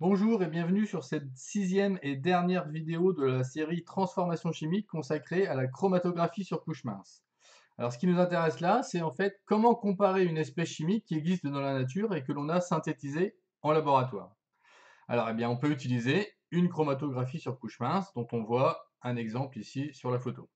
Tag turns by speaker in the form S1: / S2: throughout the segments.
S1: Bonjour et bienvenue sur cette sixième et dernière vidéo de la série Transformation chimique consacrée à la chromatographie sur couche mince. Alors ce qui nous intéresse là, c'est en fait comment comparer une espèce chimique qui existe dans la nature et que l'on a synthétisée en laboratoire. Alors eh bien on peut utiliser une chromatographie sur couche mince dont on voit un exemple ici sur la photo.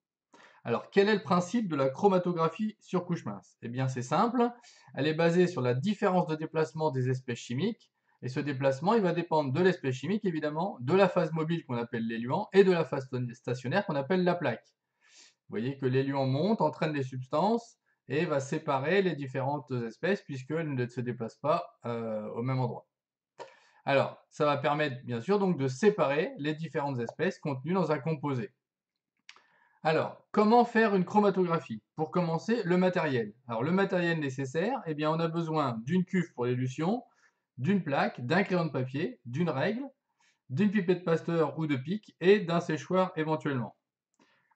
S1: Alors quel est le principe de la chromatographie sur couche mince? Eh bien c'est simple, elle est basée sur la différence de déplacement des espèces chimiques, et ce déplacement il va dépendre de l'espèce chimique évidemment, de la phase mobile qu'on appelle l'éluant, et de la phase stationnaire qu'on appelle la plaque. Vous voyez que l'éluant monte, entraîne les substances, et va séparer les différentes espèces puisqu'elles ne se déplacent pas au même endroit. Alors, ça va permettre bien sûr donc de séparer les différentes espèces contenues dans un composé. Alors, comment faire une chromatographie? Pour commencer, le matériel. Alors, le matériel nécessaire, eh bien, on a besoin d'une cuve pour l'élution, d'une plaque, d'un crayon de papier, d'une règle, d'une pipette Pasteur ou de pic et d'un séchoir éventuellement.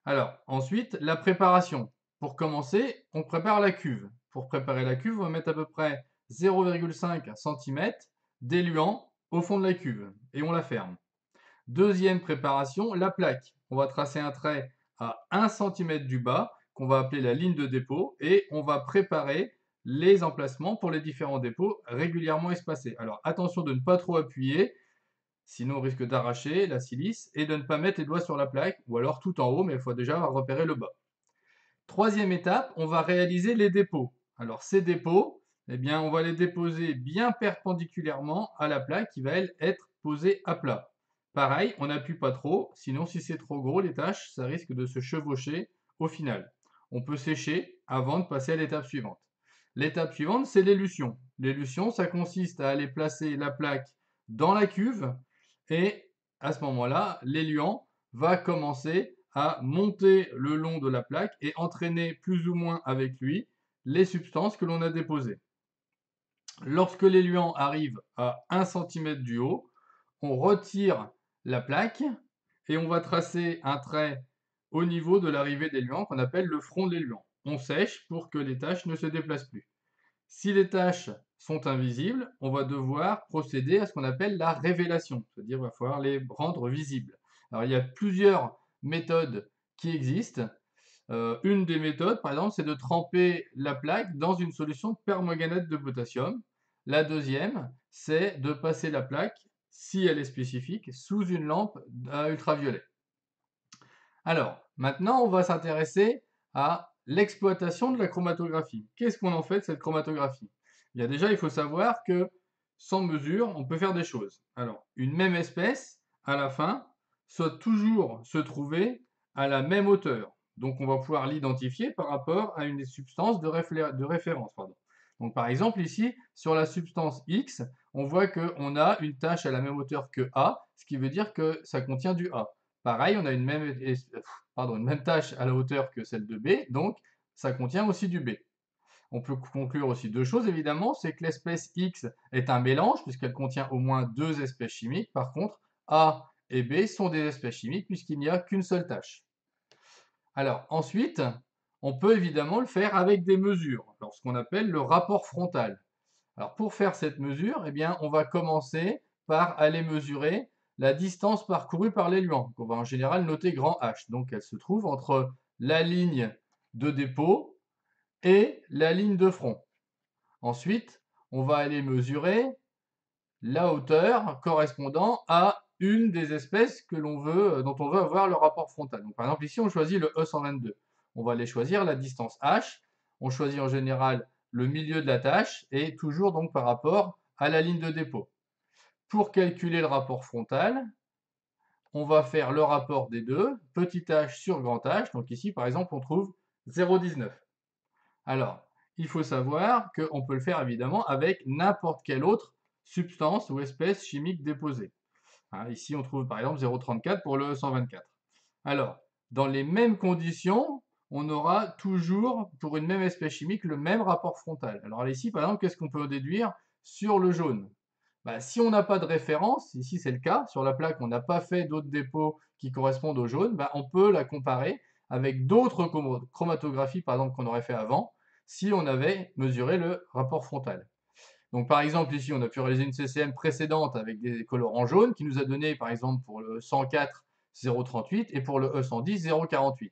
S1: Alors, ensuite, la préparation. Pour commencer, on prépare la cuve. Pour préparer la cuve, on va mettre à peu près 0,5 cm d'éluant au fond de la cuve et on la ferme. Deuxième préparation, la plaque. On va tracer un trait à 1 cm du bas, qu'on va appeler la ligne de dépôt, et on va préparer les emplacements pour les différents dépôts régulièrement espacés. Alors attention de ne pas trop appuyer, sinon on risque d'arracher la silice, et de ne pas mettre les doigts sur la plaque, ou alors tout en haut, mais il faut déjà repérer le bas. Troisième étape, on va réaliser les dépôts. Alors ces dépôts, eh bien, on va les déposer bien perpendiculairement à la plaque qui va, elle, être posée à plat. Pareil, on n'appuie pas trop, sinon si c'est trop gros, les tâches, ça risque de se chevaucher au final. On peut sécher avant de passer à l'étape suivante. L'étape suivante, c'est l'élution. L'élution, ça consiste à aller placer la plaque dans la cuve et à ce moment-là, l'éluant va commencer à monter le long de la plaque et entraîner plus ou moins avec lui les substances que l'on a déposées. Lorsque l'éluant arrive à 1 cm du haut, on retire la plaque et on va tracer un trait au niveau de l'arrivée d'éluant qu'on appelle le front de l'éluant. On sèche pour que les taches ne se déplacent plus. Si les taches sont invisibles, on va devoir procéder à ce qu'on appelle la révélation, c'est-à-dire qu'il va falloir les rendre visibles. Alors il y a plusieurs méthodes qui existent. Une des méthodes, par exemple, c'est de tremper la plaque dans une solution de permanganate de potassium. La deuxième, c'est de passer la plaque, si elle est spécifique, sous une lampe à ultraviolet. Alors, maintenant, on va s'intéresser à l'exploitation de la chromatographie. Qu'est-ce qu'on en fait de cette chromatographie? Bien déjà, il faut savoir que sans mesure, on peut faire des choses. Alors, une même espèce, à la fin, doit toujours se trouver à la même hauteur. Donc, on va pouvoir l'identifier par rapport à une substance de référence. Pardon. Donc, par exemple, ici, sur la substance X, on voit qu'on a une tâche à la même hauteur que A, ce qui veut dire que ça contient du A. Pareil, on a une même tâche à la hauteur que celle de B, donc ça contient aussi du B. On peut conclure aussi deux choses, évidemment, c'est que l'espèce X est un mélange, puisqu'elle contient au moins deux espèces chimiques. Par contre, A et B sont des espèces chimiques, puisqu'il n'y a qu'une seule tâche. Alors, ensuite, on peut évidemment le faire avec des mesures, alors ce qu'on appelle le rapport frontal. Alors, pour faire cette mesure, eh bien, on va commencer par aller mesurer la distance parcourue par l'éluant, qu'on va en général noter grand H. Donc, elle se trouve entre la ligne de dépôt et la ligne de front. Ensuite, on va aller mesurer la hauteur correspondant à une des espèces que l'on veut, dont on veut avoir le rapport frontal. Donc, par exemple, ici, on choisit le E122. On va aller choisir la distance H. On choisit en général le milieu de la tâche et toujours donc par rapport à la ligne de dépôt. Pour calculer le rapport frontal, on va faire le rapport des deux, petit h sur grand H. Donc ici, par exemple, on trouve 0,19. Alors, il faut savoir qu'on peut le faire évidemment avec n'importe quelle autre substance ou espèce chimique déposée. Hein, ici, on trouve par exemple 0,34 pour le 124. Alors, dans les mêmes conditions, on aura toujours, pour une même espèce chimique, le même rapport frontal. Alors ici, par exemple, qu'est-ce qu'on peut déduire sur le jaune? Bah, si on n'a pas de référence, ici c'est le cas, sur la plaque on n'a pas fait d'autres dépôts qui correspondent au jaune, bah, on peut la comparer avec d'autres chromatographies par exemple qu'on aurait fait avant, si on avait mesuré le rapport frontal. Donc par exemple ici, on a pu réaliser une CCM précédente avec des colorants jaunes qui nous a donné par exemple pour le 104 0,38 et pour le E110 0,48.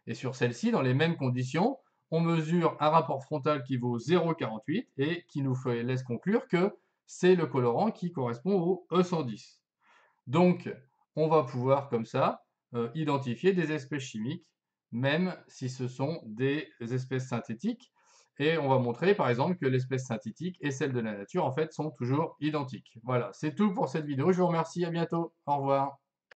S1: Et sur celle-ci, dans les mêmes conditions, on mesure un rapport frontal qui vaut 0,48 et qui nous laisse conclure que c'est le colorant qui correspond au E110. Donc, on va pouvoir comme ça identifier des espèces chimiques, même si ce sont des espèces synthétiques. Et on va montrer par exemple que l'espèce synthétique et celle de la nature en fait sont toujours identiques. Voilà, c'est tout pour cette vidéo. Je vous remercie, à bientôt. Au revoir.